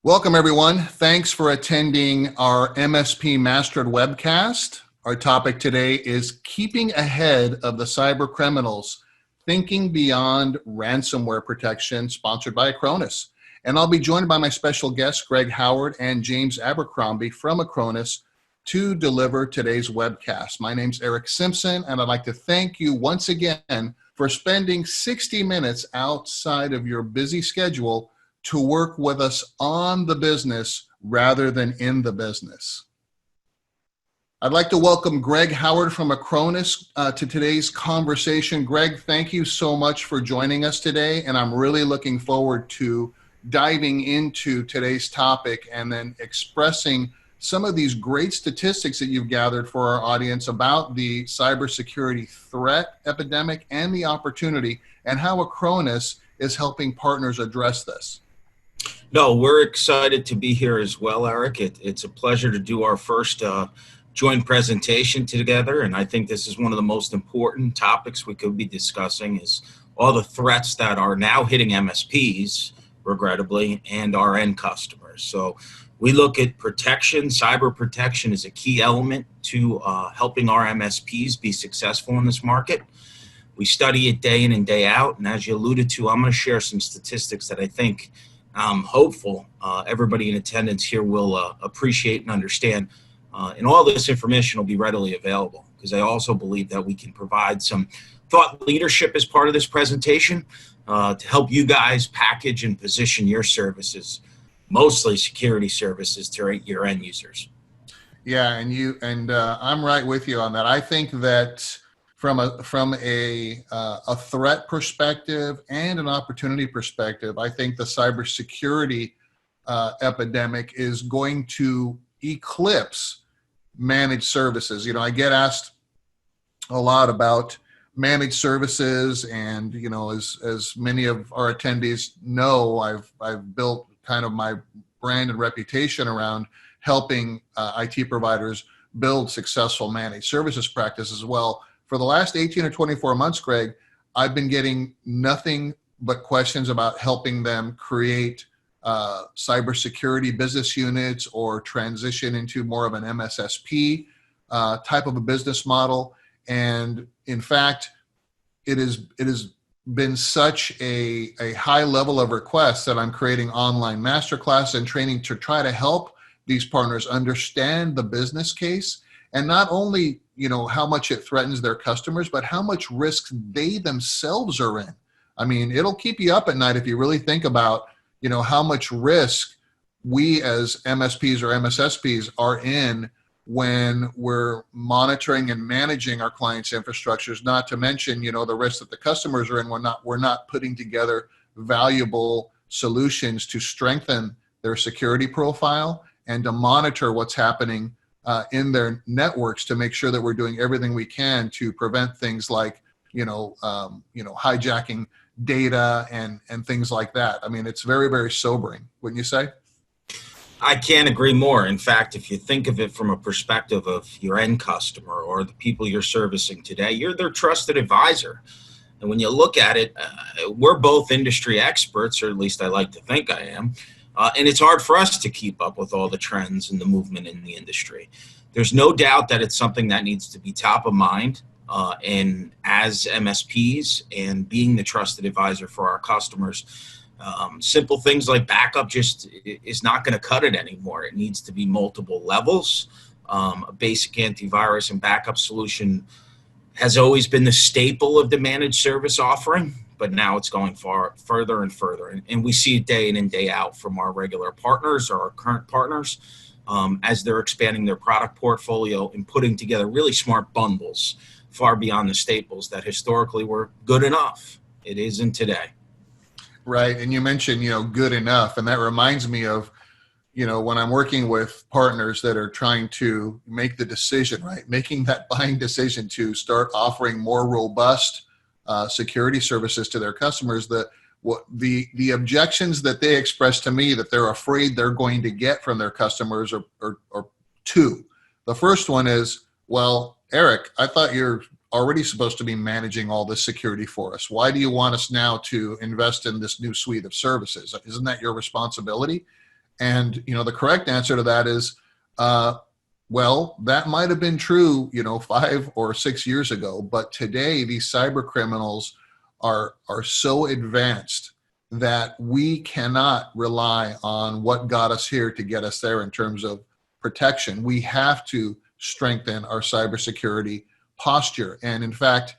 Welcome, everyone. Thanks for attending our MSP Mastered webcast. Our topic today is keeping ahead of the cybercriminals, thinking beyond ransomware protection, sponsored by Acronis. And I'll be joined by my special guests, Greg Howard and James Abercrombie from Acronis, to deliver today's webcast. My name's Erick Simpson, and I'd like to thank you once again for spending 60 minutes outside of your busy schedule to work with us on the business rather than in the business. I'd like to welcome Greg Howard from Acronis to today's conversation. Greg, thank you so much for joining us today, and I'm really looking forward to diving into today's topic and then expressing some of these great statistics that you've gathered for our audience about the cybersecurity threat epidemic and the opportunity, and how Acronis is helping partners address this. No, we're excited to be here as well, Eric. It's a pleasure to do our first joint presentation together, and I think this is one of the most important topics we could be discussing is all the threats that are now hitting MSPs, regrettably, and our end customers. So we look at protection. Cyber protection is a key element to helping our MSPs be successful in this market. We study it day in and day out, and as you alluded to, I'm going to share some statistics that I think I'm hopeful everybody in attendance here will appreciate and understand. And all this information will be readily available because I also believe that we can provide some thought leadership as part of this presentation to help you guys package and position your services, mostly security services, to your end users. Yeah, and I'm right with you on that. I think that from a threat perspective and an opportunity perspective, I think the cybersecurity epidemic is going to eclipse managed services. You know, I get asked a lot about managed services, and you know, as many of our attendees know, I've built kind of my brand and reputation around helping IT providers build successful managed services practices as well. For the last 18 or 24 months, Greg, I've been getting nothing but questions about helping them create cybersecurity business units or transition into more of an MSSP type of a business model. And in fact, it has been such a high level of requests that I'm creating online masterclass and training to try to help these partners understand the business case, and not only how much it threatens their customers, but how much risk they themselves are in. I mean, it'll keep you up at night if you really think about how much risk we as MSPs or MSSPs are in when we're monitoring and managing our clients' infrastructures, not to mention, the risk that the customers are in. We're not putting together valuable solutions to strengthen their security profile and to monitor what's happening in their networks to make sure that we're doing everything we can to prevent things like, hijacking data and things like that. I mean, it's very, very sobering, wouldn't you say? I can't agree more. In fact, if you think of it from a perspective of your end customer or the people you're servicing today, you're their trusted advisor. And when you look at it, we're both industry experts, or at least I like to think I am. And it's hard for us to keep up with all the trends and the movement in the industry. There's no doubt that it's something that needs to be top of mind. And as MSPs and being the trusted advisor for our customers, simple things like backup just is not going to cut it anymore. It needs to be multiple levels. A basic antivirus and backup solution has always been the staple of the managed service offering, but now it's going further and further. And we see it day in and day out from our regular partners or our current partners as they're expanding their product portfolio and putting together really smart bundles far beyond the staples that historically were good enough. It isn't today. Right. And you mentioned, good enough. And that reminds me of, when I'm working with partners that are trying to make the decision, right, making that buying decision to start offering more robust security services to their customers, the objections that they express to me that they're afraid they're going to get from their customers are two. The first one is, well, Eric, I thought you're already supposed to be managing all this security for us. Why do you want us now to invest in this new suite of services? Isn't that your responsibility? And, the correct answer to that is, well, that might have been true, 5 or 6 years ago, but today these cyber criminals are so advanced that we cannot rely on what got us here to get us there in terms of protection. We have to strengthen our cybersecurity posture. And in fact,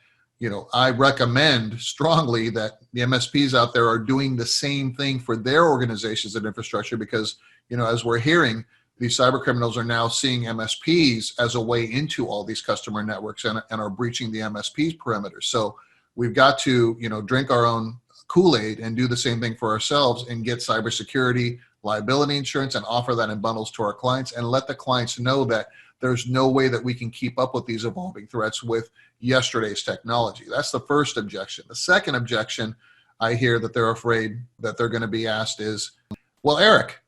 I recommend strongly that the MSPs out there are doing the same thing for their organizations and infrastructure because, as we're hearing, these cyber criminals are now seeing MSPs as a way into all these customer networks and are breaching the MSP's perimeter. So we've got to, drink our own Kool-Aid and do the same thing for ourselves and get cybersecurity, liability insurance, and offer that in bundles to our clients and let the clients know that there's no way that we can keep up with these evolving threats with yesterday's technology. That's the first objection. The second objection I hear that they're afraid that they're going to be asked is, well, Erick,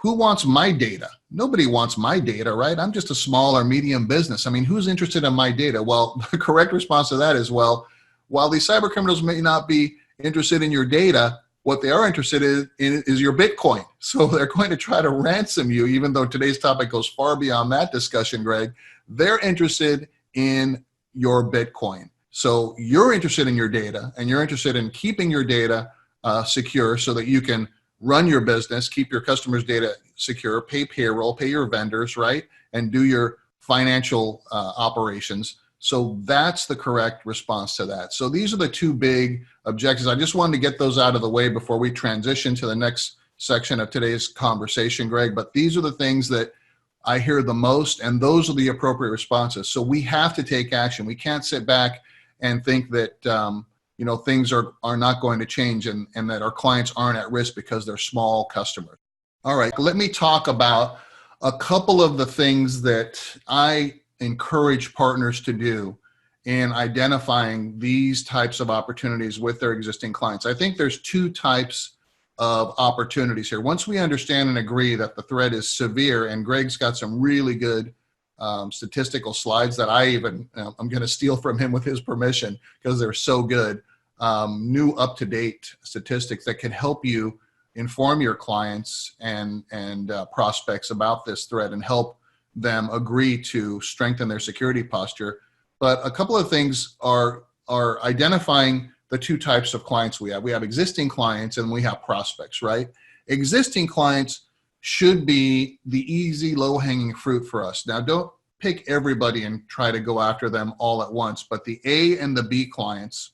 who wants my data? Nobody wants my data, right? I'm just a small or medium business. I mean, who's interested in my data? Well, the correct response to that is, well, while these cyber criminals may not be interested in your data, what they are interested in is your Bitcoin. So they're going to try to ransom you, even though today's topic goes far beyond that discussion, Greg. They're interested in your Bitcoin. So you're interested in your data, and you're interested in keeping your data secure so that you can run your business, keep your customers' data secure, pay payroll, pay your vendors, right? And do your financial operations. So that's the correct response to that. So these are the two big objectives. I just wanted to get those out of the way before we transition to the next section of today's conversation, Greg. But these are the things that I hear the most, and those are the appropriate responses. So we have to take action. We can't sit back and think that things are not going to change and that our clients aren't at risk because they're small customers. All right, let me talk about a couple of the things that I encourage partners to do in identifying these types of opportunities with their existing clients. I think there's two types of opportunities here. Once we understand and agree that the threat is severe, and Greg's got some really good statistical slides that I'm going to steal from him with his permission because they're so good, new up-to-date statistics that can help you inform your clients and prospects about this threat and help them agree to strengthen their security posture. But a couple of things are identifying the two types of clients we have. We have existing clients and we have prospects, right? Existing clients should be the easy, low-hanging fruit for us. Now, don't pick everybody and try to go after them all at once, but the A and the B clients,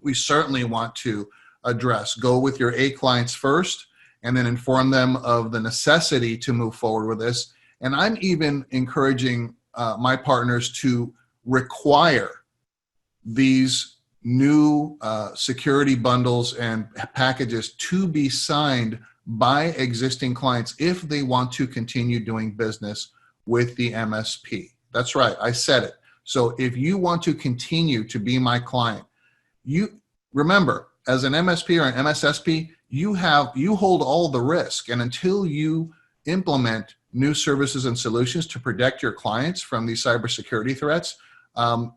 we certainly want to address. Go with your A clients first and then inform them of the necessity to move forward with this. And I'm even encouraging my partners to require these new security bundles and packages to be signed by existing clients if they want to continue doing business with the MSP. That's right, I said it. So if you want to continue to be my client, you remember, as an MSP or an MSSP, you hold all the risk. And until you implement new services and solutions to protect your clients from these cybersecurity threats,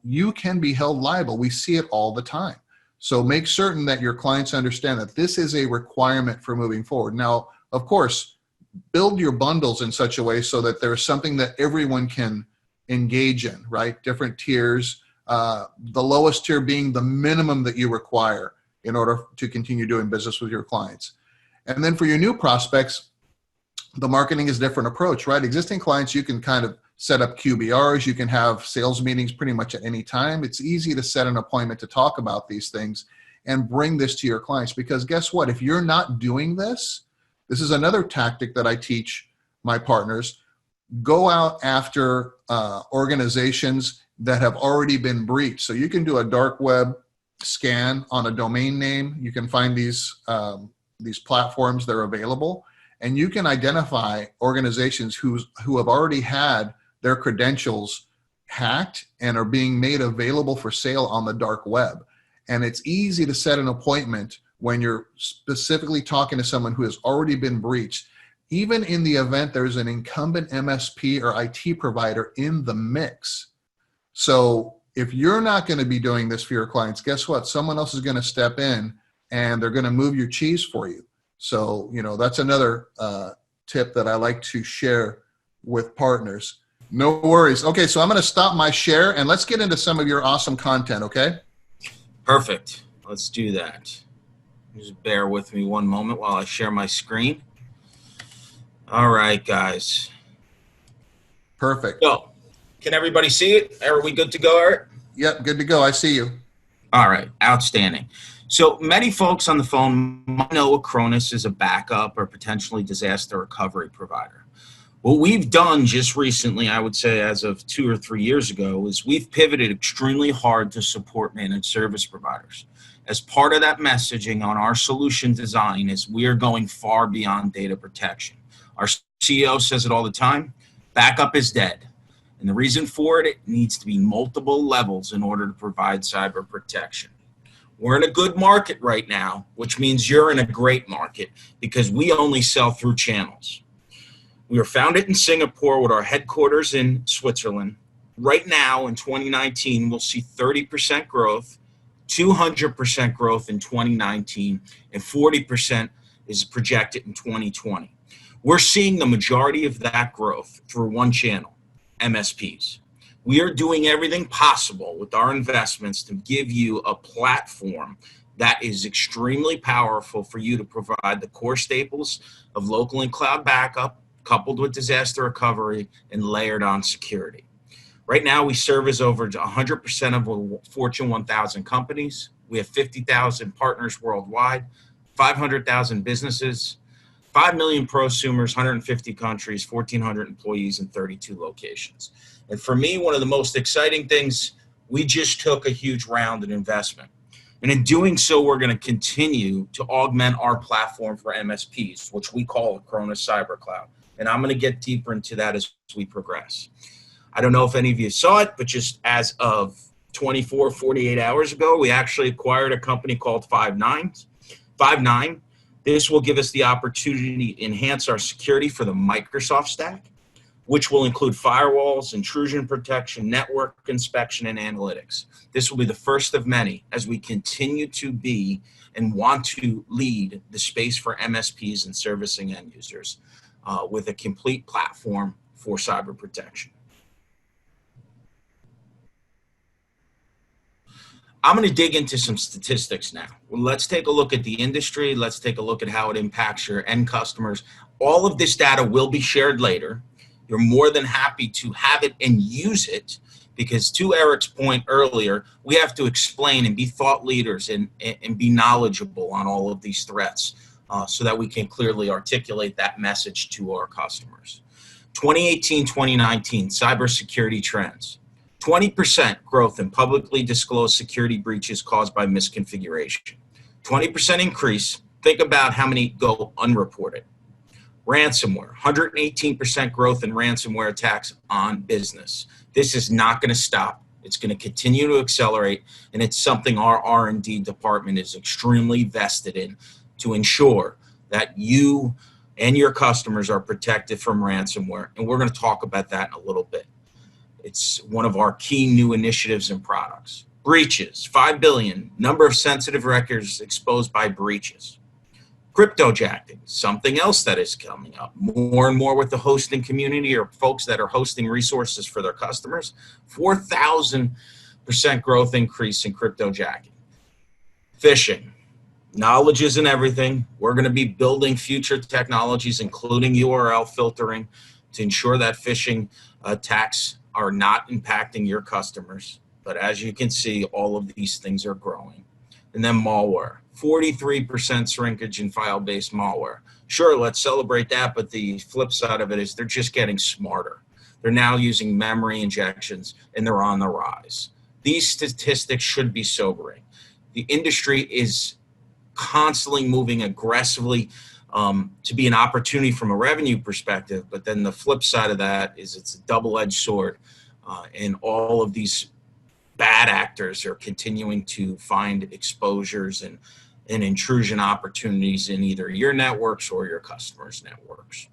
you can be held liable. We see it all the time. So make certain that your clients understand that this is a requirement for moving forward. Now, of course, build your bundles in such a way so that there's something that everyone can engage in, right? Different tiers, the lowest tier being the minimum that you require in order to continue doing business with your clients. And then for your new prospects, the marketing is a different approach, right? Existing clients, you can kind of set up QBRs. You can have sales meetings pretty much at any time. It's easy to set an appointment to talk about these things and bring this to your clients, because guess what? If you're not doing this, this is another tactic that I teach my partners. Go out after organizations that have already been breached. So you can do a dark web scan on a domain name. You can find these platforms that are available, and you can identify organizations who have already had their credentials hacked and are being made available for sale on the dark web. And it's easy to set an appointment when you're specifically talking to someone who has already been breached, even in the event there's an incumbent MSP or IT provider in the mix. So if you're not going to be doing this for your clients, guess what? Someone else is going to step in and they're going to move your cheese for you. So, that's another tip that I like to share with partners. No worries. Okay, so I'm going to stop my share and let's get into some of your awesome content, okay? Perfect. Let's do that. Just bear with me one moment while I share my screen. All right, guys. Perfect. So, can everybody see it? Are we good to go, Eric? Yep, good to go. I see you. All right, outstanding. So many folks on the phone might know Acronis is a backup or potentially disaster recovery provider. What we've done just recently, I would say as of 2 or 3 years ago, is we've pivoted extremely hard to support managed service providers. As part of that messaging on our solution design is we are going far beyond data protection. Our CEO says it all the time, backup is dead. And the reason for it, it needs to be multiple levels in order to provide cyber protection. We're in a good market right now, which means you're in a great market because we only sell through channels. We were founded in Singapore with our headquarters in Switzerland. Right now in 2019, we'll see 30% growth, 200% growth in 2019, and 40% is projected in 2020. We're seeing the majority of that growth through one channel, MSPs. We are doing everything possible with our investments to give you a platform that is extremely powerful for you to provide the core staples of local and cloud backup, coupled with disaster recovery and layered on security. Right now, we service over 100% of Fortune 1000 companies. We have 50,000 partners worldwide, 500,000 businesses, 5 million prosumers, 150 countries, 1,400 employees in 32 locations. And for me, one of the most exciting things, we just took a huge round in investment. And in doing so, we're going to continue to augment our platform for MSPs, which we call Acronis Cyber Cloud. And I'm going to get deeper into that as we progress. I don't know if any of you saw it, but just as of 48 hours ago, we actually acquired a company called Five9. This will give us the opportunity to enhance our security for the Microsoft stack, which will include firewalls, intrusion protection, network inspection, and analytics. This will be the first of many as we continue to be and want to lead the space for MSPs and servicing end users with a complete platform for cyber protection. I'm going to dig into some statistics now. Let's take a look at the industry. Let's take a look at how it impacts your end customers. All of this data will be shared later. You're more than happy to have it and use it because to Erick's point earlier, we have to explain and be thought leaders and be knowledgeable on all of these threats so that we can clearly articulate that message to our customers. 2018, 2019, cybersecurity trends. 20% growth in publicly disclosed security breaches caused by misconfiguration. 20% increase. Think about how many go unreported. Ransomware, 118% growth in ransomware attacks on business. This is not going to stop. It's going to continue to accelerate, and it's something our R&D department is extremely vested in to ensure that you and your customers are protected from ransomware, and we're going to talk about that in a little bit. It's one of our key new initiatives and products. Breaches, 5 billion, number of sensitive records exposed by breaches. Cryptojacking, something else that is coming up more and more with the hosting community or folks that are hosting resources for their customers. 4,000% growth increase in cryptojacking. Phishing, knowledge isn't everything. We're going to be building future technologies, including URL filtering, to ensure that phishing attacks are not impacting your customers. But as you can see, all of these things are growing. And then malware, 43% shrinkage in file-based malware. Sure, let's celebrate that, but the flip side of it is they're just getting smarter. They're now using memory injections, and they're on the rise. These statistics should be sobering. The industry is constantly moving aggressively to be an opportunity from a revenue perspective, but then the flip side of that is it's a double-edged sword, and all of these bad actors are continuing to find exposures and intrusion opportunities in either your networks or your customers' networks.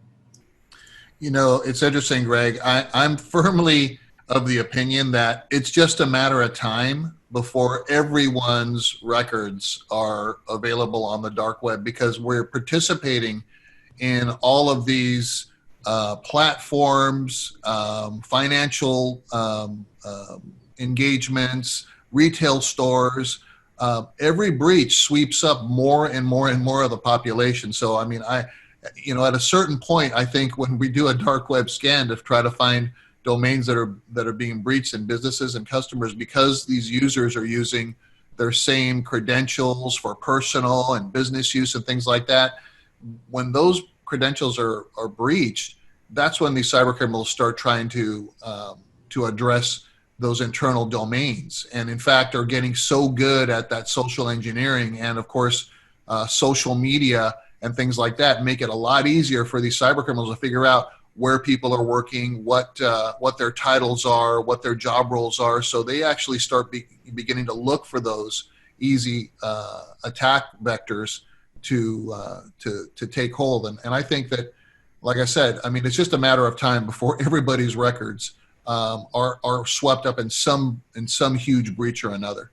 You know, it's interesting, Greg. I'm firmly of the opinion that it's just a matter of time before everyone's records are available on the dark web, because we're participating in all of these platforms, financial engagements, retail stores. Every breach sweeps up more and more and more of the population. So, I mean, at a certain point, I think when we do a dark web scan to try to find domains that are being breached in businesses and customers, because these users are using their same credentials for personal and business use and things like that, when those credentials are breached, that's when these cyber criminals start trying to address those internal domains, and in fact are getting so good at that social engineering and of course social media and things like that make it a lot easier for these cyber criminals to figure out where people are working, what their titles are, what their job roles are. So they actually start beginning to look for those easy attack vectors to take hold. And I think that, like I said, I mean, it's just a matter of time before everybody's records are swept up in some huge breach or another.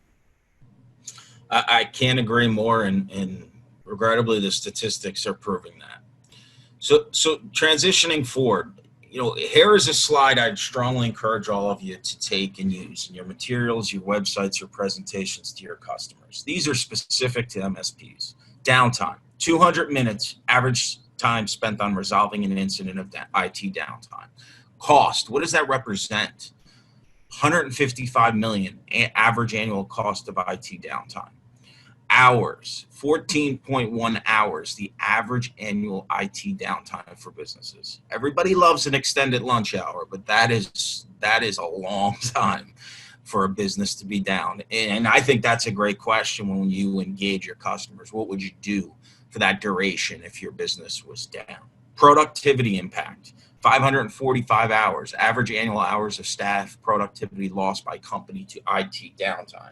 I can't agree more, and regrettably, the statistics are proving that. So transitioning forward, here is a slide I'd strongly encourage all of you to take and use in your materials, your websites, your presentations to your customers. These are specific to MSPs. Downtime, 200 minutes, average time spent on resolving an incident of IT downtime. Cost, what does that represent? 155 million average annual cost of IT downtime. Hours, 14.1 hours, the average annual IT downtime for businesses. Everybody loves an extended lunch hour, but that is a long time for a business to be down. And I think that's a great question when you engage your customers. What would you do for that duration if your business was down? Productivity impact, 545 hours, average annual hours of staff productivity lost by company to IT downtime.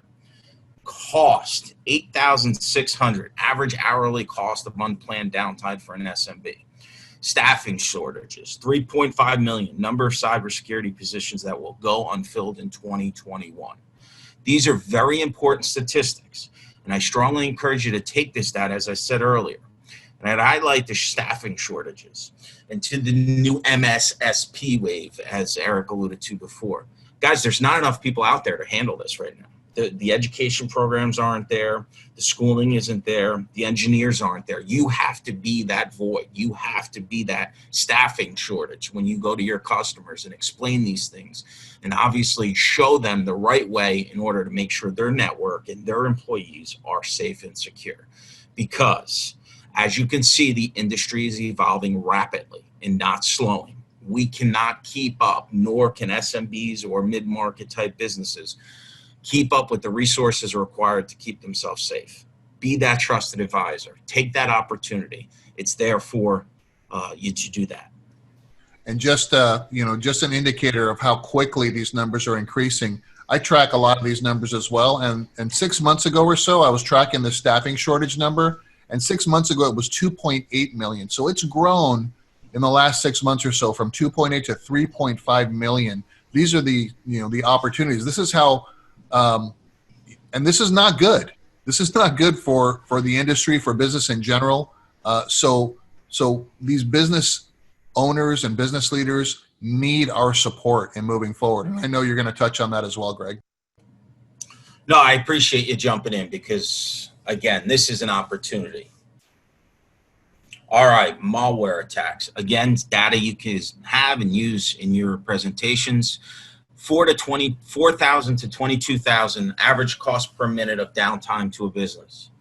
Cost, 8,600, average hourly cost of unplanned downtime for an SMB. Staffing shortages, 3.5 million, number of cybersecurity positions that will go unfilled in 2021. These are very important statistics, and I strongly encourage you to take this data, as I said earlier, and I'd highlight the staffing shortages and to the new MSSP wave, as Eric alluded to before. Guys, there's not enough people out there to handle this right now. The education programs aren't there. The schooling isn't there. The engineers aren't there. You have to be that void. You have to be that staffing shortage when you go to your customers and explain these things, and obviously show them the right way in order to make sure their network and their employees are safe and secure. Because, as you can see, the industry is evolving rapidly and not slowing. We cannot keep up, nor can SMBs or mid-market type businesses keep up with the resources required to keep themselves safe. Be that trusted advisor. Take that opportunity. It's there for you to do that. And just just an indicator of how quickly these numbers are increasing. I track a lot of these numbers as well. And 6 months ago or so, I was tracking the staffing shortage number. And 6 months ago, it was 2.8 million. So it's grown in the last 6 months or so from 2.8 to 3.5 million. These are the opportunities. This is how. And this is not good. This is not good for the industry, for business in general. So these business owners and business leaders need our support in moving forward. And I know you're going to touch on that as well, Greg. No, I appreciate you jumping in because, again, this is an opportunity. All right, malware attacks. Again, data you can have and use in your presentations. 4,000 to 22,000 average cost per minute of downtime to a business.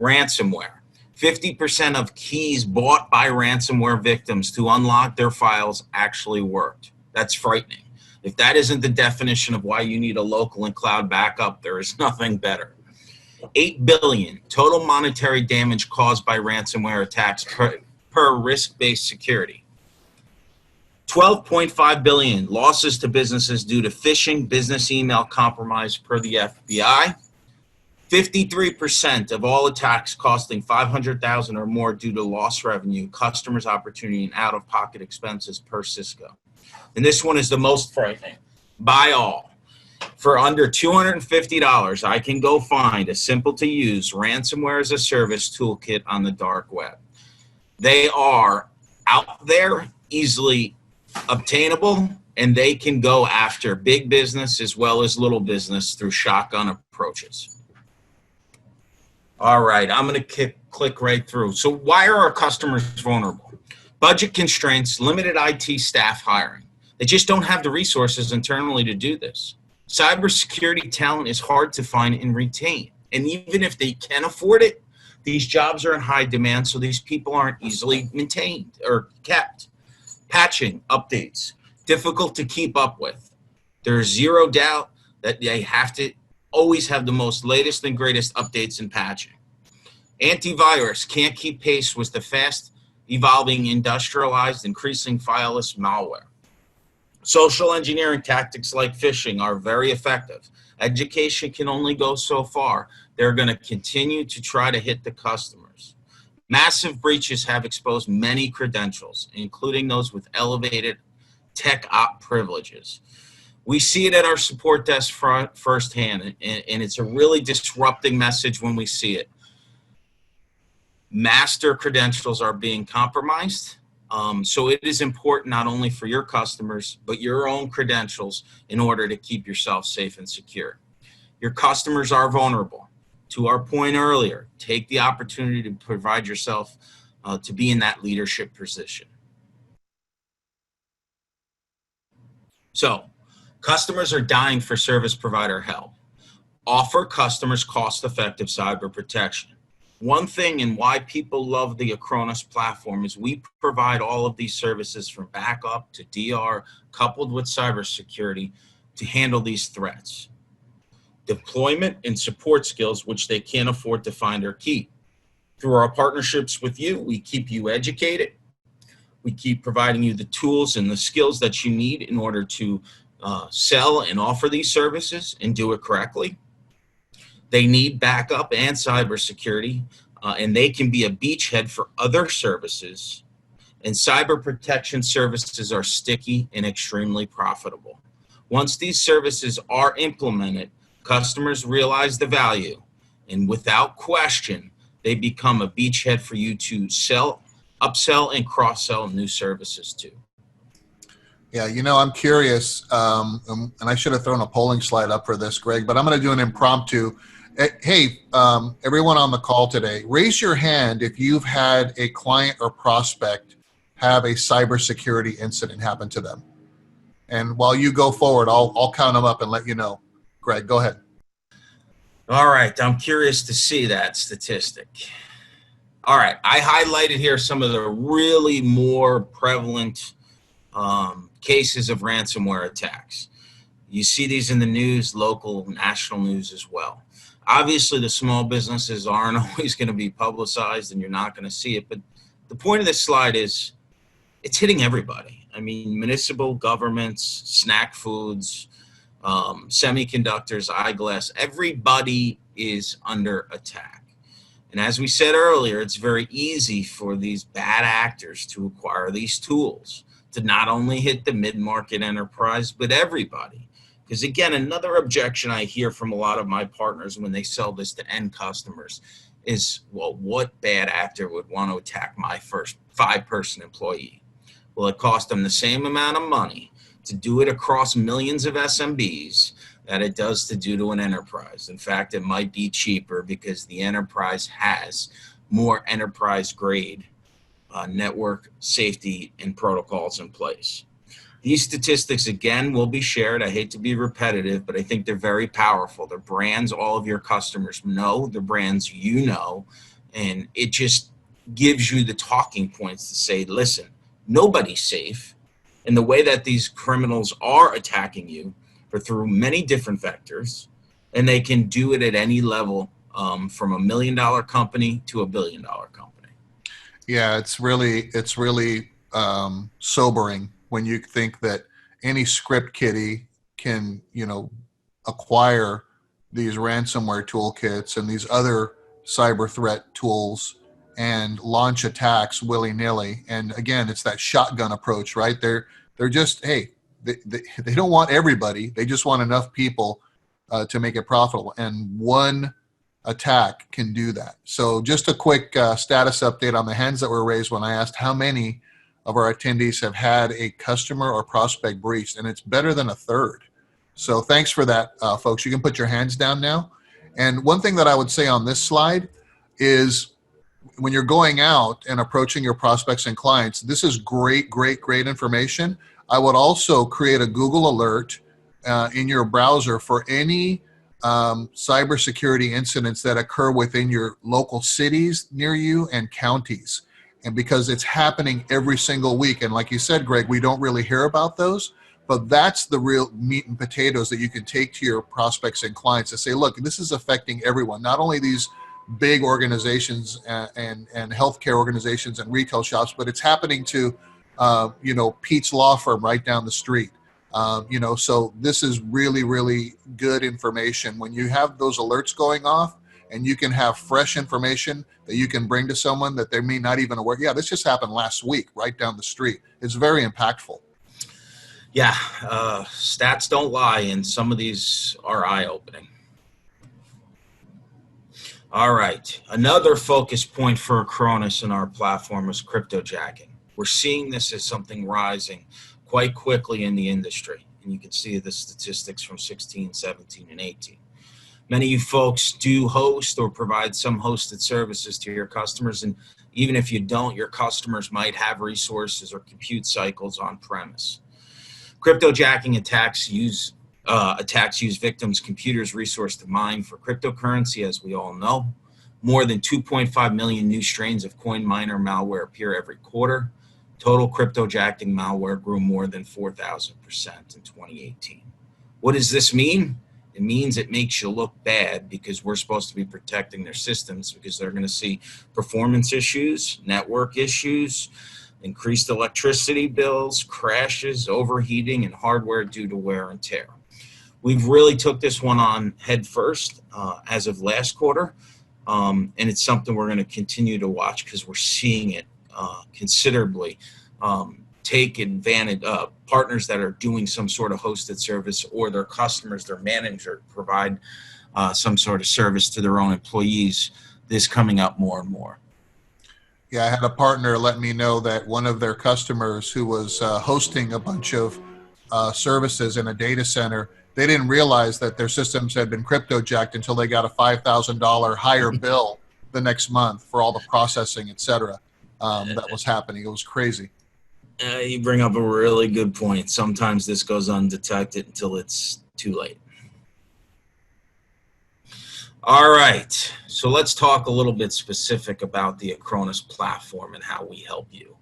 Ransomware. 50% of keys bought by ransomware victims to unlock their files actually worked. That's frightening. If that isn't the definition of why you need a local and cloud backup, there is nothing better. 8 billion total monetary damage caused by ransomware attacks per risk-based security. 12.5 billion losses to businesses due to phishing, business email compromise per the FBI. 53% of all attacks costing 500,000 or more due to lost revenue, customers' opportunity, and out-of-pocket expenses per Cisco. And this one is the most frightening. Buy all. For under $250, I can go find a simple-to-use ransomware as a service toolkit on the dark web. They are out there, easily obtainable, and they can go after big business as well as little business through shotgun approaches. All right, I'm going to click right through. So why are our customers vulnerable? Budget constraints, limited IT staff hiring. They just don't have the resources internally to do this. Cybersecurity talent is hard to find and retain. And even if they can afford it, these jobs are in high demand, so these people aren't easily maintained or kept. Patching, updates, difficult to keep up with. There's zero doubt that they have to always have the most latest and greatest updates and patching. Antivirus can't keep pace with the fast evolving, industrialized, increasing fileless malware. Social engineering tactics like phishing are very effective. Education can only go so far. They're going to continue to try to hit the customers. Massive breaches have exposed many credentials, including those with elevated tech op privileges. We see it at our support desk firsthand, and it's a really disrupting message when we see it. Master credentials are being compromised. So it is important not only for your customers, but your own credentials in order to keep yourself safe and secure. Your customers are vulnerable. To our point earlier, take the opportunity to provide yourself to be in that leadership position. So, customers are dying for service provider help. Offer customers cost-effective cyber protection. One thing and why people love the Acronis platform is we provide all of these services from backup to DR, coupled with cybersecurity, to handle these threats. Deployment and support skills, which they can't afford to find, are key. Through our partnerships with you, we keep you educated. We keep providing you the tools and the skills that you need in order to sell and offer these services and do it correctly. They need backup and cybersecurity, and they can be a beachhead for other services. And cyber protection services are sticky and extremely profitable. Once these services are implemented, customers realize the value, and without question, they become a beachhead for you to sell, upsell, and cross-sell new services to. Yeah, you know, I'm curious, and I should have thrown a polling slide up for this, Greg, but I'm going to do an impromptu. Hey, everyone on the call today, raise your hand if you've had a client or prospect have a cybersecurity incident happen to them. And while you go forward, I'll count them up and let you know. Greg, go ahead. All right, I'm curious to see that statistic. All right, I highlighted here some of the really more prevalent cases of ransomware attacks. You see these in the news, local, national news as well. Obviously, the small businesses aren't always going to be publicized and you're not going to see it. But the point of this slide is it's hitting everybody. I mean, municipal governments, snack foods, semiconductors, eyeglass, everybody is under attack. And as we said earlier, it's very easy for these bad actors to acquire these tools to not only hit the mid-market enterprise, but everybody. Because again, another objection I hear from a lot of my partners when they sell this to end customers is, well, what bad actor would want to attack my first 5-person employee? Well, it cost them the same amount of money to do it across millions of SMBs that it does to do to an enterprise. In fact, it might be cheaper because the enterprise has more enterprise-grade network safety and protocols in place. These statistics, again, will be shared. I hate to be repetitive, but I think they're very powerful. They're brands all of your customers know, the brands you know, and it just gives you the talking points to say, listen, nobody's safe. And the way that these criminals are attacking you are through many different vectors, and they can do it at any level, from $1 million company to $1 billion company. Yeah, it's really sobering when you think that any script kiddie can, acquire these ransomware toolkits and these other cyber threat tools and launch attacks willy-nilly. And again, it's that shotgun approach, right? They're just, hey, they don't want everybody. They just want enough people to make it profitable. And one attack can do that. So just a quick status update on the hands that were raised when I asked how many of our attendees have had a customer or prospect breached, and it's better than a third. So thanks for that, folks. You can put your hands down now. And one thing that I would say on this slide is when you're going out and approaching your prospects and clients, this is great information. I would also create a Google alert in your browser for any cybersecurity incidents that occur within your local cities near you and counties. And because it's happening every single week. And like you said, Greg, we don't really hear about those, but that's the real meat and potatoes that you can take to your prospects and clients and say, look, this is affecting everyone, not only these big organizations and healthcare organizations and retail shops, but it's happening to, Pete's law firm right down the street. So this is really good information. When you have those alerts going off and you can have fresh information that you can bring to someone that they may not even aware. Yeah, this just happened last week right down the street. It's very impactful. Yeah, stats don't lie, and some of these are eye-opening. All right, another focus point for Acronis in our platform is cryptojacking. We're seeing this as something rising quite quickly in the industry, and you can see the statistics from 16, 17, and 18. Many of you folks do host or provide some hosted services to your customers, and even if you don't, your customers might have resources or compute cycles on premise. Cryptojacking attacks use victims' computers' resource to mine for cryptocurrency, as we all know. More than 2.5 million new strains of coin miner malware appear every quarter. Total cryptojacking malware grew more than 4,000% in 2018. What does this mean? It means it makes you look bad because we're supposed to be protecting their systems because they're going to see performance issues, network issues, increased electricity bills, crashes, overheating, and hardware due to wear and tear. We've really took this one on head first as of last quarter, and it's something we're going to continue to watch because we're seeing it considerably take advantage of partners that are doing some sort of hosted service or their customers, their manager provide some sort of service to their own employees. This coming up more and more. Yeah, I had a partner let me know that one of their customers who was hosting a bunch of services in a data center, they didn't realize that their systems had been cryptojacked until they got a $5,000 higher bill the next month for all the processing, et cetera, that was happening. It was crazy. You bring up a really good point. Sometimes this goes undetected until it's too late. All right, so let's talk a little bit specific about the Acronis platform and how we help you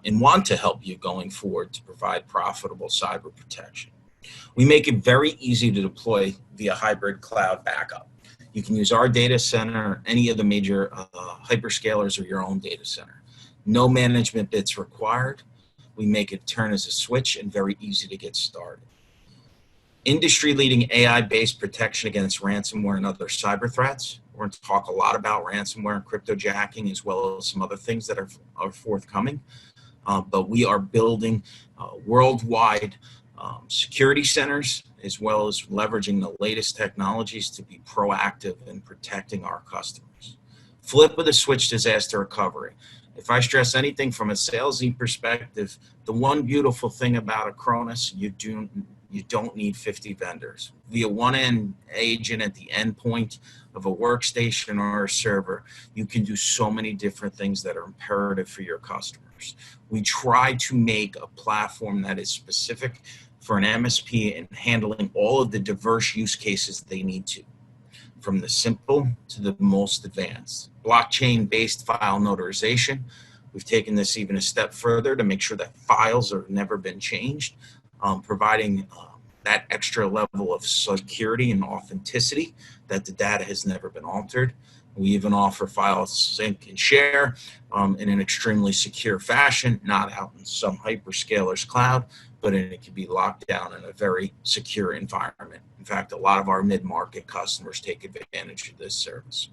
and want to help you going forward to provide profitable cyber protection. We make it very easy to deploy via hybrid cloud backup. You can use our data center, any of the major hyperscalers or your own data center. No management bits required. We make it turn as a switch and very easy to get started. Industry-leading AI-based protection against ransomware and other cyber threats. We're going to talk a lot about ransomware and cryptojacking as well as some other things that are forthcoming. But we are building worldwide security centers as well as leveraging the latest technologies to be proactive in protecting our customers. Flip of the switch disaster recovery. If I stress anything from a salesy perspective, the one beautiful thing about Acronis, you don't need 50 vendors. Via one end agent at the endpoint of a workstation or a server, you can do so many different things that are imperative for your customers. We try to make a platform that is specific for an MSP in handling all of the diverse use cases they need to, from the simple to the most advanced. Blockchain-based file notarization. We've taken this even a step further to make sure that files have never been changed, providing that extra level of security and authenticity that the data has never been altered. We even offer file sync and share in an extremely secure fashion, not out in some hyperscaler's cloud, but it can be locked down in a very secure environment. In fact, a lot of our mid-market customers take advantage of this service.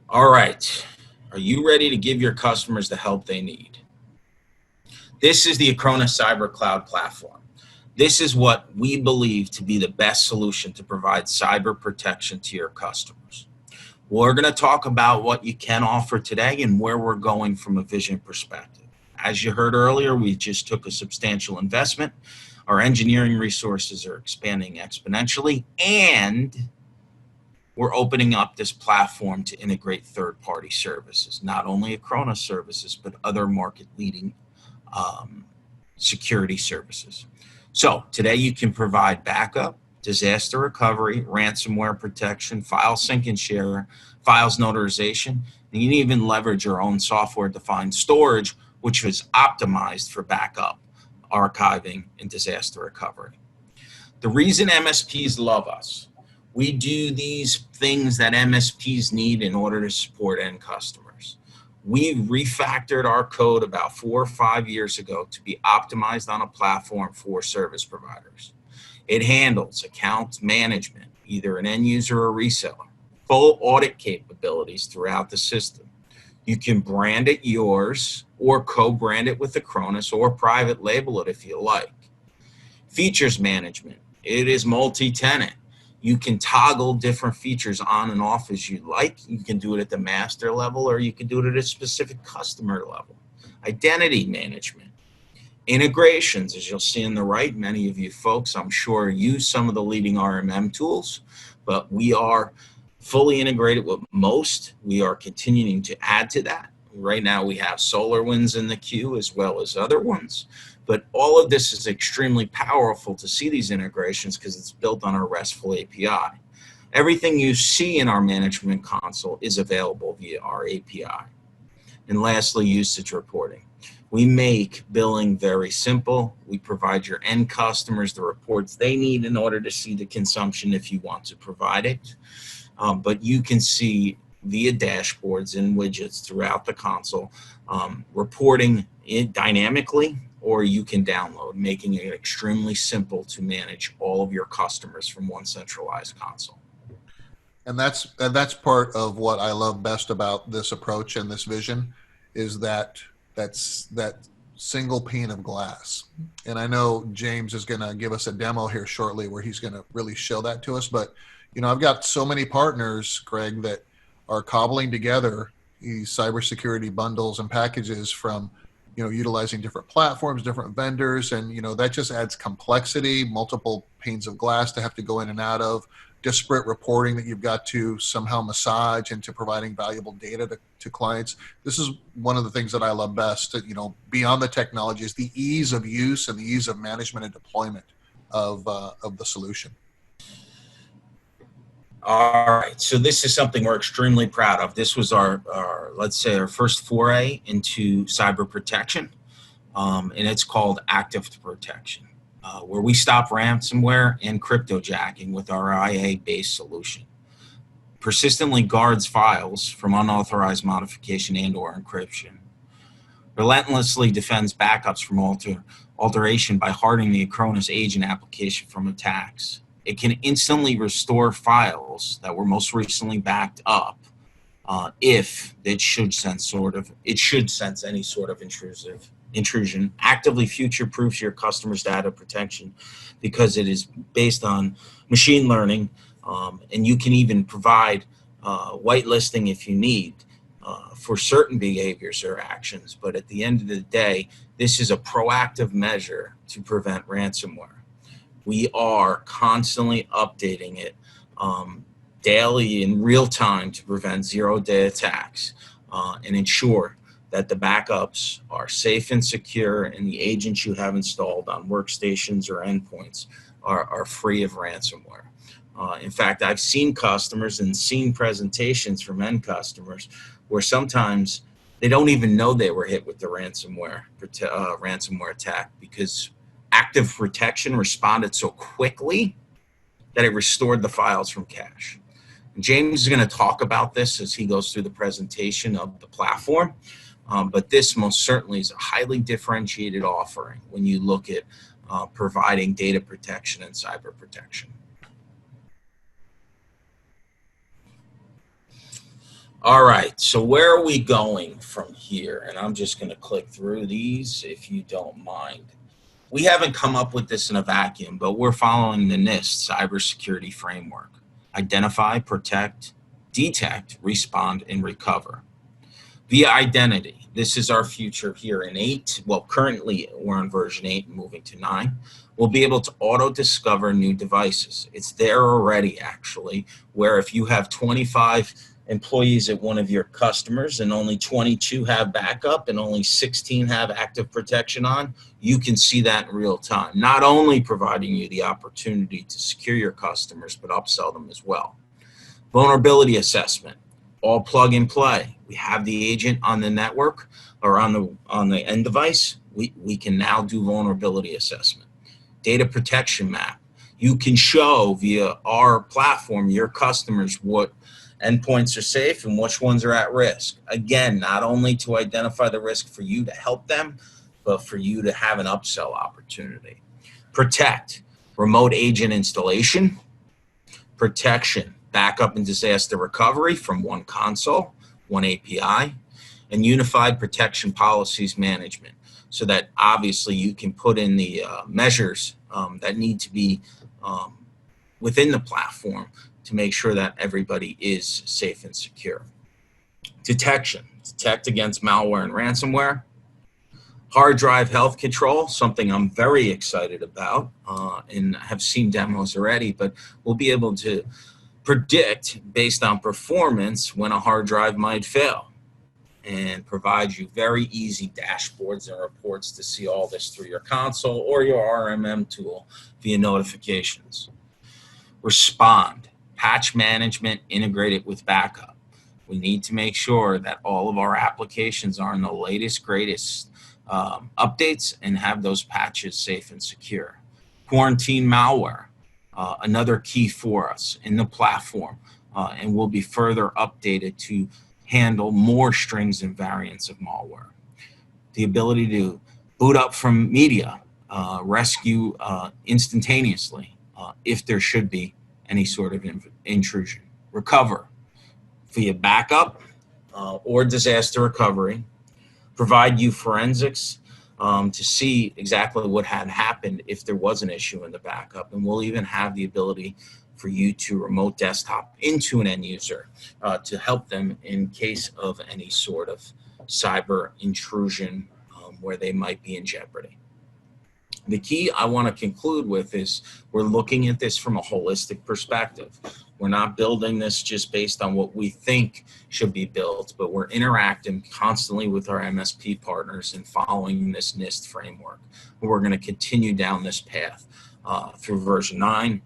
All right, are you ready to give your customers the help they need? This is the Acronis Cyber Cloud platform. This is what we believe to be the best solution to provide cyber protection to your customers. We're going to talk about what you can offer today and where we're going from a vision perspective. As you heard earlier, we just took a substantial investment. Our engineering resources are expanding exponentially, and we're opening up this platform to integrate third-party services, not only Acronis services, but other market-leading security services. So today you can provide backup, disaster recovery, ransomware protection, file sync and share, files notarization, and you can even leverage your own software-defined storage, which is optimized for backup, archiving, and disaster recovery. The reason MSPs love us, we do these things that MSPs need in order to support end customers. We refactored our code about 4 or 5 years ago to be optimized on a platform for service providers. It handles account management, either an end user or reseller, full audit capabilities throughout the system. You can brand it yours or co-brand it with Acronis or private label it if you like. Features management, it is multi-tenant. You can toggle different features on and off as you like. You can do it at the master level or you can do it at a specific customer level. Identity management. Integrations, as you'll see on the right, many of you folks, I'm sure, use some of the leading RMM tools, but we are fully integrated with most. We are continuing to add to that. Right now we have SolarWinds in the queue as well as other ones, but all of this is extremely powerful to see these integrations because it's built on our RESTful API. Everything you see in our management console is available via our API. And lastly, usage reporting. We make billing very simple. We provide your end customers the reports they need in order to see the consumption if you want to provide it. But you can see via dashboards and widgets throughout the console, reporting it dynamically, or you can download, making it extremely simple to manage all of your customers from one centralized console. And that's part of what I love best about this approach and this vision is that single pane of glass. And I know James is going to give us a demo here shortly where he's going to really show that to us. But, you know, I've got so many partners, Greg, that are cobbling together these cybersecurity bundles and packages from, you know, utilizing different platforms, different vendors. And, you know, that just adds complexity, multiple panes of glass to have to go in and out of, disparate reporting that you've got to somehow massage into providing valuable data to clients. This is one of the things that I love best, that, you know, beyond the technology is the ease of use and the ease of management and deployment of the solution. All right, so this is something we're extremely proud of. This was our let's say, our first foray into cyber protection, and it's called Active Protection, where we stop ransomware and cryptojacking with our IA-based solution. Persistently guards files from unauthorized modification and or encryption. Relentlessly defends backups from alteration by hardening the Acronis agent application from attacks. It can instantly restore files that were most recently backed up if it should sense any sort of intrusion. Actively future-proofs your customer's data protection because it is based on machine learning, and you can even provide whitelisting if you need for certain behaviors or actions. But at the end of the day, this is a proactive measure to prevent ransomware. We are constantly updating it daily in real time to prevent zero-day attacks and ensure that the backups are safe and secure and the agents you have installed on workstations or endpoints are free of ransomware. In fact, I've seen customers and seen presentations from end customers where sometimes they don't even know they were hit with the ransomware attack because Active Protection responded so quickly that it restored the files from cache. And James is going to talk about this as he goes through the presentation of the platform, but this most certainly is a highly differentiated offering when you look at providing data protection and cyber protection. All right, so where are we going from here? And I'm just going to click through these if you don't mind. We haven't come up with this in a vacuum, but we're following the NIST cybersecurity framework. Identify, protect, detect, respond, and recover. Via identity, this is our future here in 8. Well, currently we're on version 8 and moving to 9. We'll be able to auto-discover new devices. It's there already, actually, where if you have 25 employees at one of your customers and only 22 have backup and only 16 have active protection on, you can see that in real time, not only providing you the opportunity to secure your customers, but upsell them as well. Vulnerability assessment, all plug and play. We have the agent on the network or on the end device. We can now do vulnerability assessment. Data protection map. You can show via our platform your customers what endpoints are safe and which ones are at risk. Again, not only to identify the risk for you to help them, but for you to have an upsell opportunity. Protect, remote agent installation. Protection, backup and disaster recovery from one console, one API, and unified protection policies management, so that obviously you can put in the measures that need to be within the platform to make sure that everybody is safe and secure. Detection, detect against malware and ransomware. Hard drive health control, something I'm very excited about and have seen demos already, but we'll be able to predict based on performance when a hard drive might fail and provide you very easy dashboards and reports to see all this through your console or your RMM tool via notifications. Respond, patch management integrated with backup. We need to make sure that all of our applications are in the latest, greatest updates and have those patches safe and secure. Quarantine malware, another key for us in the platform, and will be further updated to handle more strings and variants of malware. The ability to boot up from media, rescue instantaneously if there should be any sort of intrusion. Recover via backup or disaster recovery. Provide you forensics to see exactly what had happened if there was an issue in the backup. And we'll even have the ability for you to remote desktop into an end user to help them in case of any sort of cyber intrusion where they might be in jeopardy. The key I want to conclude with is we're looking at this from a holistic perspective. We're not building this just based on what we think should be built, but we're interacting constantly with our MSP partners and following this NIST framework. We're going to continue down this path through version 9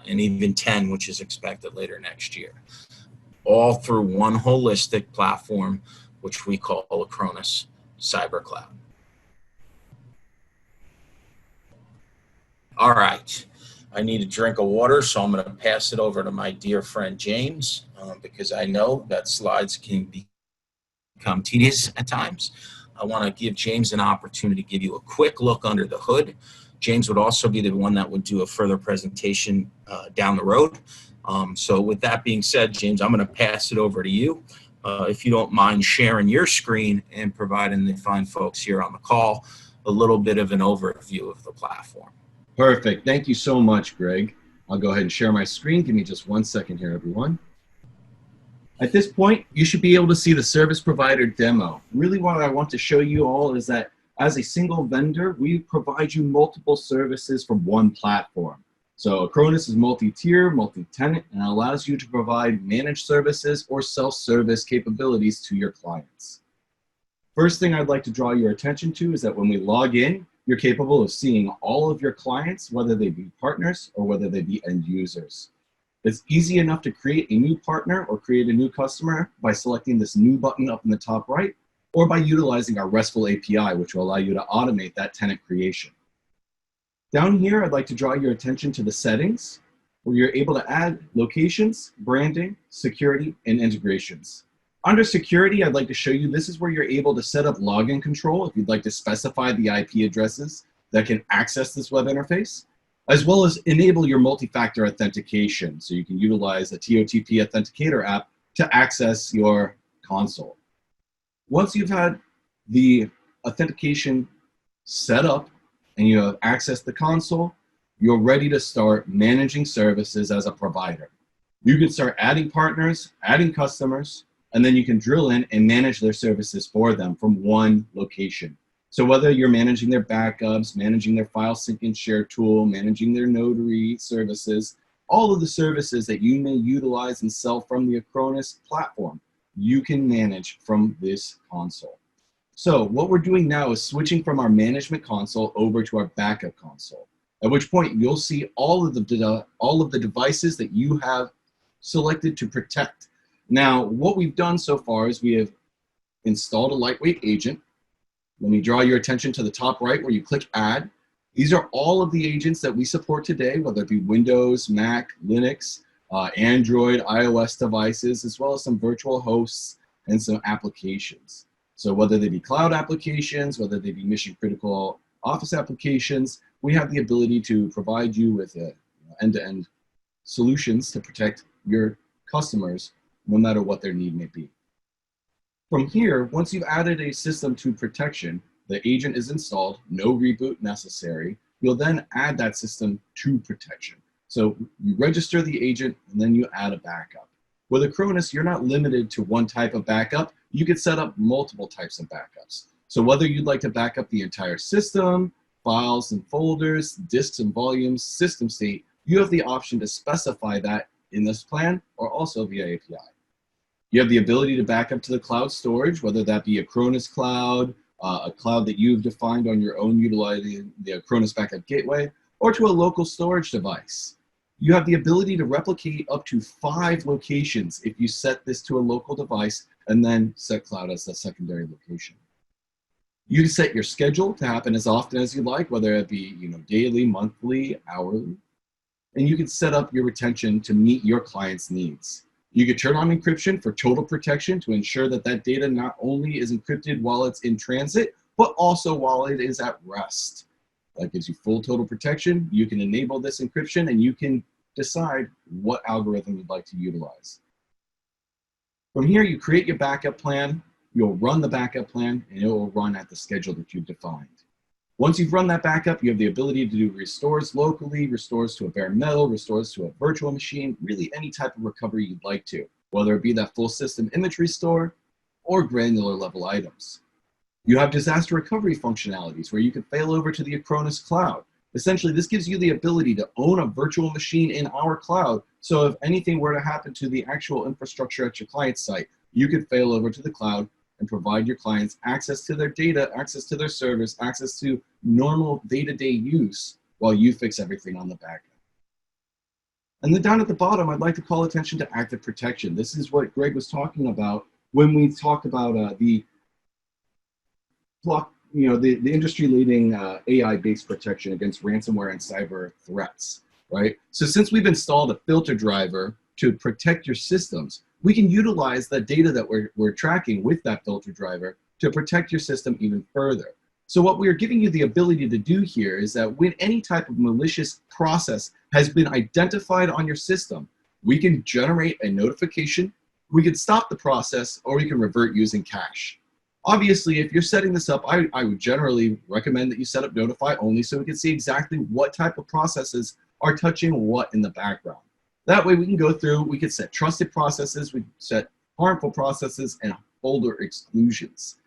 and even 10, which is expected later next year, all through one holistic platform, which we call Acronis Cyber Cloud. All right, I need a drink of water, so I'm going to pass it over to my dear friend James, because I know that slides can become tedious at times. I want to give James an opportunity to give you a quick look under the hood. James would also be the one that would do a further presentation down the road. So with that being said, James, I'm going to pass it over to you. If you don't mind sharing your screen and providing the fine folks here on the call a little bit of an overview of the platform. Perfect. Thank you so much, Greg. I'll go ahead and share my screen. Give me just 1 second here, everyone. At this point, you should be able to see the service provider demo. Really what I want to show you all is that as a single vendor, we provide you multiple services from one platform. So Acronis is multi-tier, multi-tenant, and allows you to provide managed services or self-service capabilities to your clients. First thing I'd like to draw your attention to is that when we log in, you're capable of seeing all of your clients, whether they be partners or whether they be end users. It's easy enough to create a new partner or create a new customer by selecting this new button up in the top right, or by utilizing our RESTful API, which will allow you to automate that tenant creation. Down here, I'd like to draw your attention to the settings, where you're able to add locations, branding, security, and integrations. Under security, I'd like to show you this is where you're able to set up login control if you'd like to specify the IP addresses that can access this web interface, as well as enable your multi-factor authentication. So you can utilize a TOTP authenticator app to access your console. Once you've had the authentication set up and you have accessed the console, you're ready to start managing services as a provider. You can start adding partners, adding customers, and then you can drill in and manage their services for them from one location. So whether you're managing their backups, managing their file sync and share tool, managing their notary services, all of the services that you may utilize and sell from the Acronis platform, you can manage from this console. So what we're doing now is switching from our management console over to our backup console, at which point you'll see all of the devices that you have selected to protect. Now, what we've done so far is we have installed a lightweight agent. Let me draw your attention to the top right where you click Add. These are all of the agents that we support today, whether it be Windows, Mac, Linux, Android, iOS devices, as well as some virtual hosts and some applications. So whether they be cloud applications, whether they be mission critical office applications, we have the ability to provide you with end-to-end solutions to protect your customers no matter what their need may be. From here, once you've added a system to protection, the agent is installed, no reboot necessary. You'll then add that system to protection. So you register the agent and then you add a backup. With Acronis, you're not limited to one type of backup. You could set up multiple types of backups. So whether you'd like to back up the entire system, files and folders, disks and volumes, system state, you have the option to specify that in this plan or also via API. You have the ability to back up to the cloud storage, whether that be Acronis Cloud, a cloud that you've defined on your own utilizing the Acronis Backup Gateway, or to a local storage device. You have the ability to replicate up to 5 locations if you set this to a local device and then set cloud as the secondary location. You can set your schedule to happen as often as you like, whether it be daily, monthly, hourly, and you can set up your retention to meet your client's needs. You can turn on encryption for total protection to ensure that that data not only is encrypted while it's in transit, but also while it is at rest. That gives you full total protection. You can enable this encryption and you can decide what algorithm you'd like to utilize. From here, you create your backup plan, you'll run the backup plan, and it will run at the schedule that you've defined. Once you've run that backup, you have the ability to do restores locally, restores to a bare metal, restores to a virtual machine, really any type of recovery you'd like to, whether it be that full system image restore or granular level items. You have disaster recovery functionalities where you can fail over to the Acronis Cloud. Essentially, this gives you the ability to own a virtual machine in our cloud, so if anything were to happen to the actual infrastructure at your client's site, you could fail over to the cloud and provide your clients access to their data, access to their servers, access to normal day-to-day use while you fix everything on the back end. And then down at the bottom, I'd like to call attention to active protection. This is what Greg was talking about when we talked about the industry-leading AI-based protection against ransomware and cyber threats, right? So since we've installed a filter driver to protect your systems, we can utilize the data that we're tracking with that filter driver to protect your system even further. So what we're giving you the ability to do here is that when any type of malicious process has been identified on your system, we can generate a notification, we can stop the process, or we can revert using cache. Obviously, if you're setting this up, I would generally recommend that you set up notify only so we can see exactly what type of processes are touching what in the background. That way we can go through, we can set trusted processes, we can set harmful processes, and folder exclusions.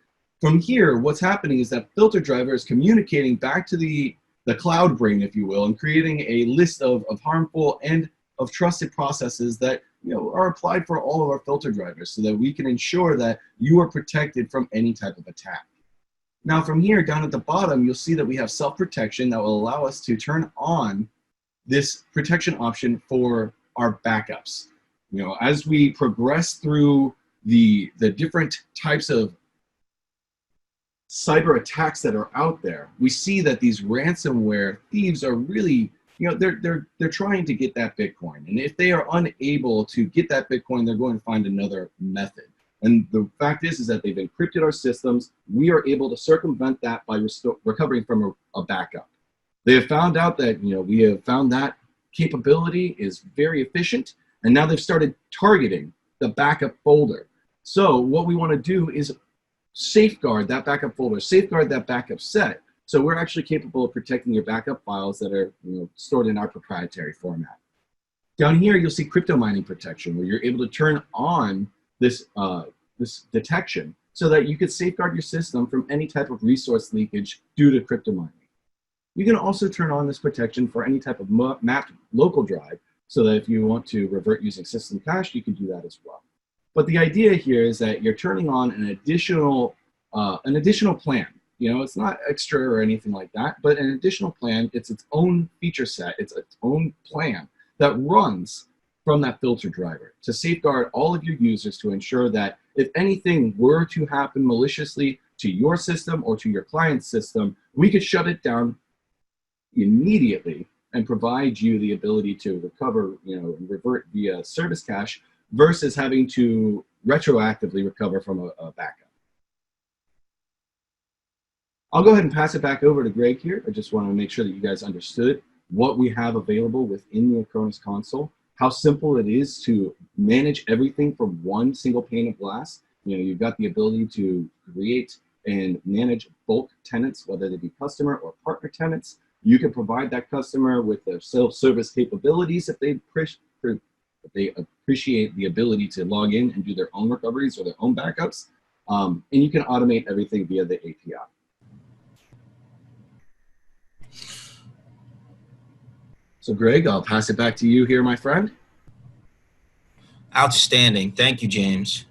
From here, what's happening is that filter driver is communicating back to the cloud brain, if you will, and creating a list of harmful and of trusted processes that are applied for all of our filter drivers so that we can ensure that you are protected from any type of attack. Now from here, down at the bottom, you'll see that we have self-protection that will allow us to turn on this protection option for our backups. As we progress through the different types of cyber attacks that are out there, we see that these ransomware thieves are really, they're trying to get that Bitcoin. And if they are unable to get that Bitcoin, they're going to find another method. And the fact is that they've encrypted our systems. We are able to circumvent that by recovering from a backup. They have found out that, we have found that capability is very efficient, and now they've started targeting the backup folder. So what we want to do is safeguard that backup folder, safeguard that backup set. So we're actually capable of protecting your backup files that are stored in our proprietary format. Down here, you'll see crypto mining protection, where you're able to turn on this, this detection so that you could safeguard your system from any type of resource leakage due to crypto mining. You can also turn on this protection for any type of mapped local drive, so that if you want to revert using system cache, you can do that as well. But the idea here is that you're turning on an additional plan. It's not extra or anything like that, but an additional plan. It's its own feature set. It's its own plan that runs from that filter driver to safeguard all of your users, to ensure that if anything were to happen maliciously to your system or to your client's system, we could shut it down immediately and provide you the ability to recover, and revert via service cache, versus having to retroactively recover from a backup. I'll go ahead and pass it back over to Greg here. I just want to make sure that you guys understood what we have available within the Acronis console, how simple it is to manage everything from one single pane of glass. You've got the ability to create and manage bulk tenants, whether they be customer or partner tenants. You can provide that customer with their self-service capabilities if they appreciate the ability to log in and do their own recoveries or their own backups. And you can automate everything via the API. So Greg, I'll pass it back to you here, my friend. Outstanding. Thank you, James.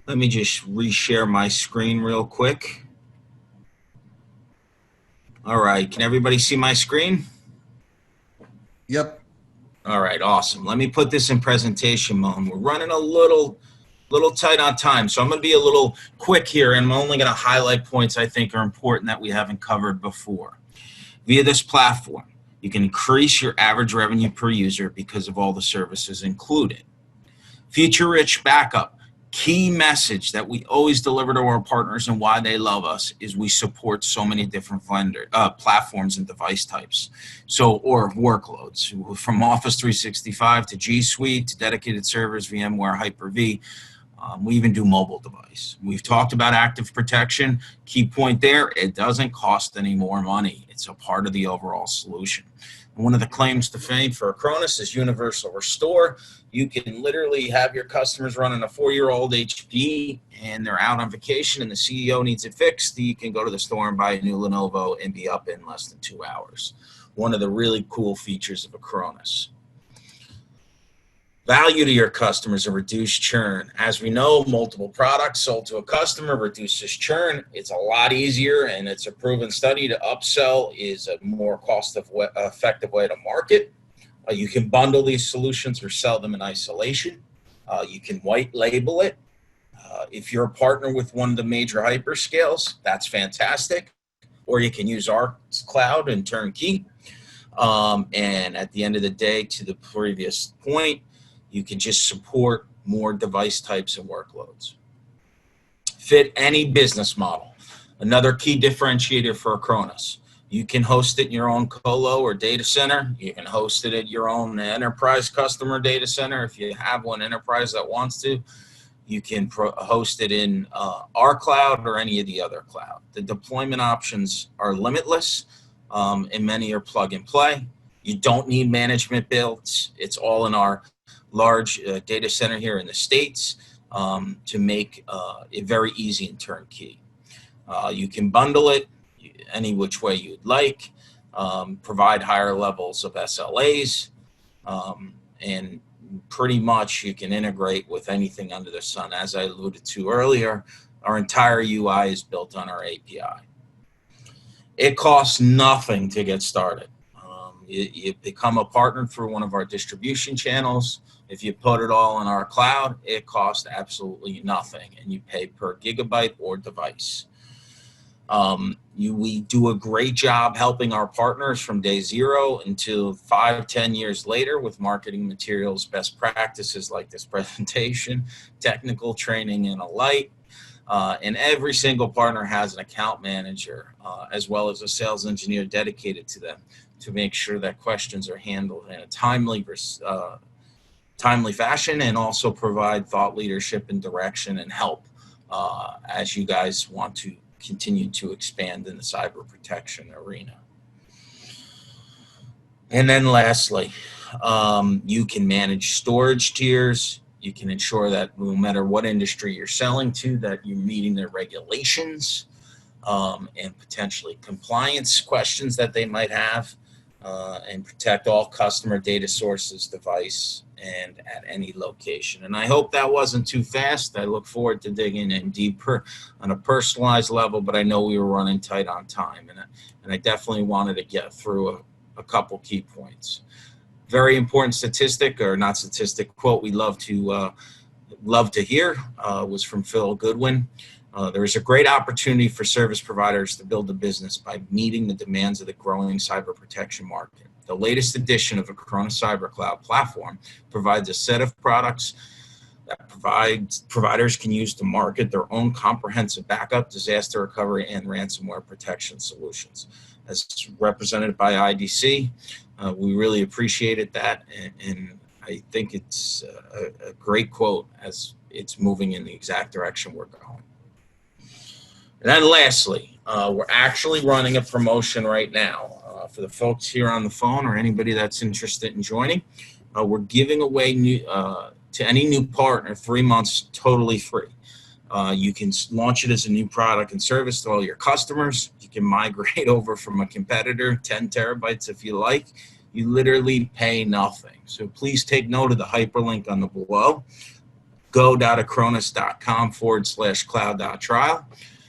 Let me just reshare my screen real quick. All right, can everybody see my screen? Yep. All right, awesome. Let me put this in presentation mode. We're running a little tight on time, so I'm going to be a little quick here, and I'm only going to highlight points I think are important that we haven't covered before. Via this platform, you can increase your average revenue per user because of all the services included. Feature-rich backup. Key message that we always deliver to our partners and why they love us is we support so many different platforms and device types, or workloads, from Office 365 to G Suite to dedicated servers, VMware, Hyper-V. We even do mobile device. We've talked about active protection. Key point there, it doesn't cost any more money. It's a part of the overall solution. And one of the claims to fame for Acronis is universal restore. You can literally have your customers running a 4-year-old HP and they're out on vacation and the CEO needs it fixed. You can go to the store and buy a new Lenovo and be up in less than 2 hours. One of the really cool features of Acronis. Value to your customers and reduce churn. As we know, multiple products sold to a customer reduces churn. It's a lot easier, and it's a proven study to upsell is a more cost-effective way to market. You can bundle these solutions or sell them in isolation. You can white label it. If you're a partner with one of the major hyperscales, that's fantastic. Or you can use our cloud and turnkey. And at the end of the day, to the previous point, you can just support more device types and workloads. Fit any business model. Another key differentiator for Acronis. You can host it in your own colo or data center. You can host it at your own enterprise customer data center. If you have one enterprise that wants to, you can host it in our cloud or any of the other cloud. The deployment options are limitless, and many are plug and play. You don't need management builds. It's all in our large data center here in the States to make it very easy and turnkey. You can bundle it any which way you'd like, provide higher levels of SLAs, and pretty much you can integrate with anything under the sun. As I alluded to earlier, our entire UI is built on our API. It costs nothing to get started. You become a partner through one of our distribution channels. If you put it all in our cloud, it costs absolutely nothing, and you pay per gigabyte or device. We do a great job helping our partners from day zero until 5-10 years later with marketing materials, best practices like this presentation, technical training, and alike. And every single partner has an account manager as well as a sales engineer dedicated to them to make sure that questions are handled in a timely timely fashion, and also provide thought leadership and direction and help as you guys want to continue to expand in the cyber protection arena. And then lastly, you can manage storage tiers. You can ensure that no matter what industry you're selling to, that you're meeting their regulations and potentially compliance questions that they might have, and protect all customer data sources, device, and at any location. And I hope that wasn't too fast. I look forward to digging in deeper on a personalized level, but I know we were running tight on time, and I definitely wanted to get through a couple key points. Very important statistic, or not statistic, quote we love to hear was from Phil Goodwin. There is a great opportunity for service providers to build a business by meeting the demands of the growing cyber protection market. The latest edition of Acronis Cyber Cloud platform provides a set of products that providers can use to market their own comprehensive backup, disaster recovery, and ransomware protection solutions. As represented by IDC, we really appreciated that, and I think it's a great quote as it's moving in the exact direction we're going. And then lastly, we're actually running a promotion right now for the folks here on the phone or anybody that's interested in joining. We're giving away to any new partner 3 months totally free. You can launch it as a new product and service to all your customers. You can migrate over from a competitor, 10 terabytes if you like. You literally pay nothing. So please take note of the hyperlink on the below. go.acronis.com/cloud.trial.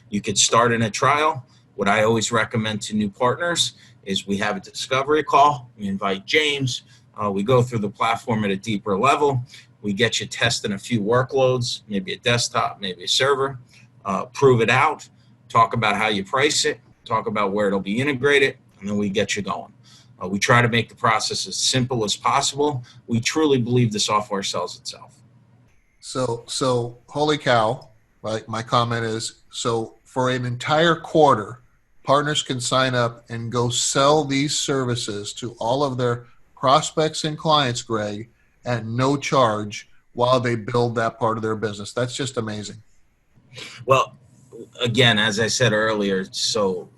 You could start in a trial. What I always recommend to new partners is we have a discovery call. We invite James. We go through the platform at a deeper level. We get you testing a few workloads, maybe a desktop, maybe a server, prove it out, talk about how you price it, talk about where it'll be integrated, and then we get you going. We try to make the process as simple as possible. We truly believe the software sells itself. So holy cow, right? My comment is, so for an entire quarter, partners can sign up and go sell these services to all of their prospects and clients, Greg, at no charge while they build that part of their business. That's just amazing. Well, again, as I said earlier, so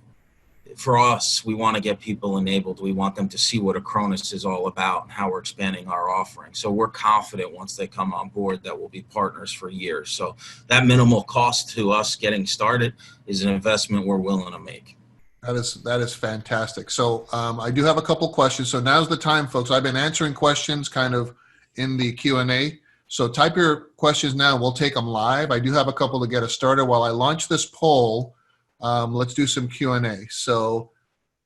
for us, we want to get people enabled. We want them to see what Acronis is all about and how we're expanding our offering. So we're confident once they come on board that we'll be partners for years. So that minimal cost to us getting started is an investment we're willing to make. That is fantastic. So I do have a couple questions. So now's the time, folks. I've been answering questions kind of in the Q&A. So type your questions now. We'll take them live. I do have a couple to get us started. While I launch this poll, let's do some Q&A. So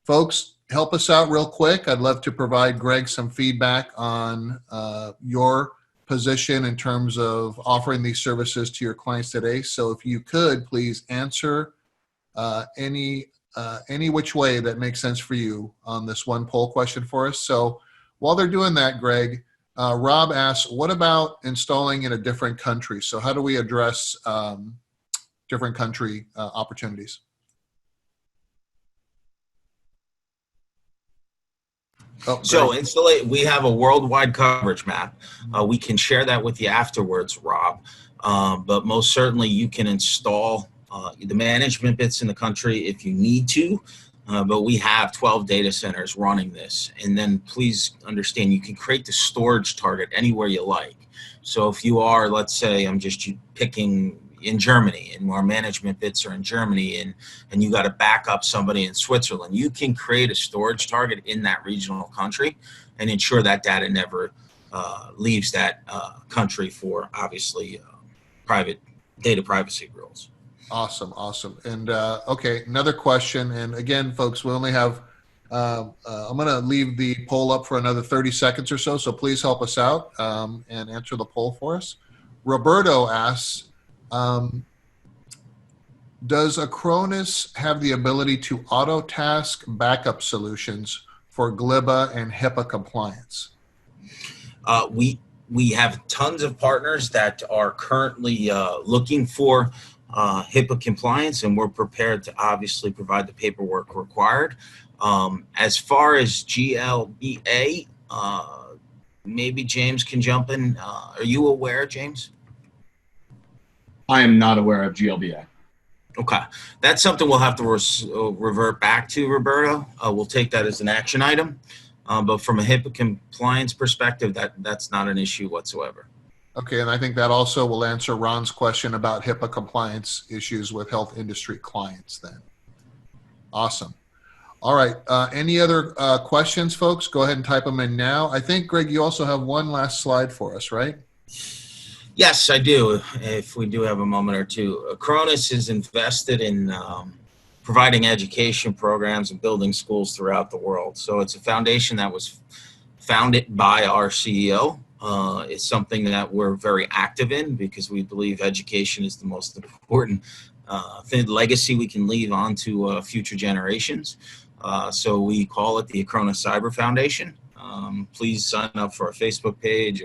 folks, help us out real quick. I'd love to provide Greg some feedback on your position in terms of offering these services to your clients today. So if you could, please answer any which way that makes sense for you on this one poll question for us. So while they're doing that, Greg, Rob asks, what about installing in a different country? So how do we address different country opportunities? Oh, so we have a worldwide coverage map. We can share that with you afterwards, Rob. But most certainly you can install the management bits in the country if you need to. But we have 12 data centers running this. And then please understand, you can create the storage target anywhere you like. So if you are, let's say, I'm just picking in Germany, and our management bits are in Germany, and you got to back up somebody in Switzerland, you can create a storage target in that regional country and ensure that data never leaves that country for, obviously, private data privacy rules. Awesome. And okay, another question. And again, folks, we only have, I'm going to leave the poll up for another 30 seconds or so. So please help us out and answer the poll for us. Roberto asks, does Acronis have the ability to auto-task backup solutions for GLIBA and HIPAA compliance? We have tons of partners that are currently looking for HIPAA compliance, and we're prepared to obviously provide the paperwork required. As far as GLBA, maybe James can jump in. Are you aware, James? I am not aware of GLBA. Okay, that's something we'll have to revert back to, Roberto. We'll take that as an action item, but from a HIPAA compliance perspective, that's not an issue whatsoever. Okay, and I think that also will answer Ron's question about HIPAA compliance issues with health industry clients then. Awesome. All right, any other questions, folks? Go ahead and type them in now. I think, Greg, you also have one last slide for us, right? Yes, I do, if we do have a moment or two. Acronis is invested in providing education programs and building schools throughout the world. So it's a foundation that was founded by our CEO. It's something that we're very active in because we believe education is the most important legacy we can leave on to future generations. So we call it the Acronis Cyber Foundation. Please sign up for our Facebook page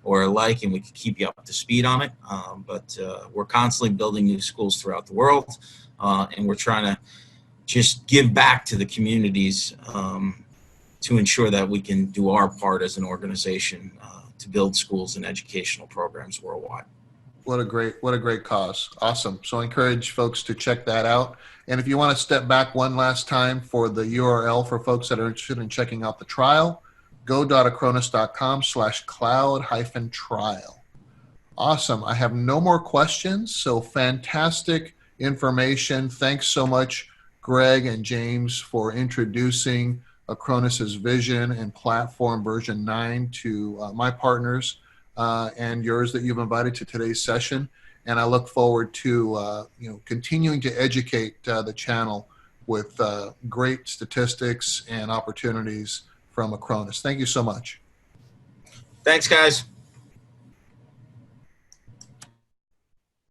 or a like, and we can keep you up to speed on it. But we're constantly building new schools throughout the world, and we're trying to just give back to the communities to ensure that we can do our part as an organization to build schools and educational programs worldwide. What a great cause. Awesome. So I encourage folks to check that out. And if you want to step back one last time for the URL for folks that are interested in checking out the trial, go.acronis.com/cloud-trial. Awesome. I have no more questions. So fantastic information. Thanks so much, Greg and James, for introducing Acronis's vision and platform version 9 to my partners and yours that you've invited to today's session. And I look forward to continuing to educate the channel with great statistics and opportunities from Acronis. Thank you so much. Thanks, guys.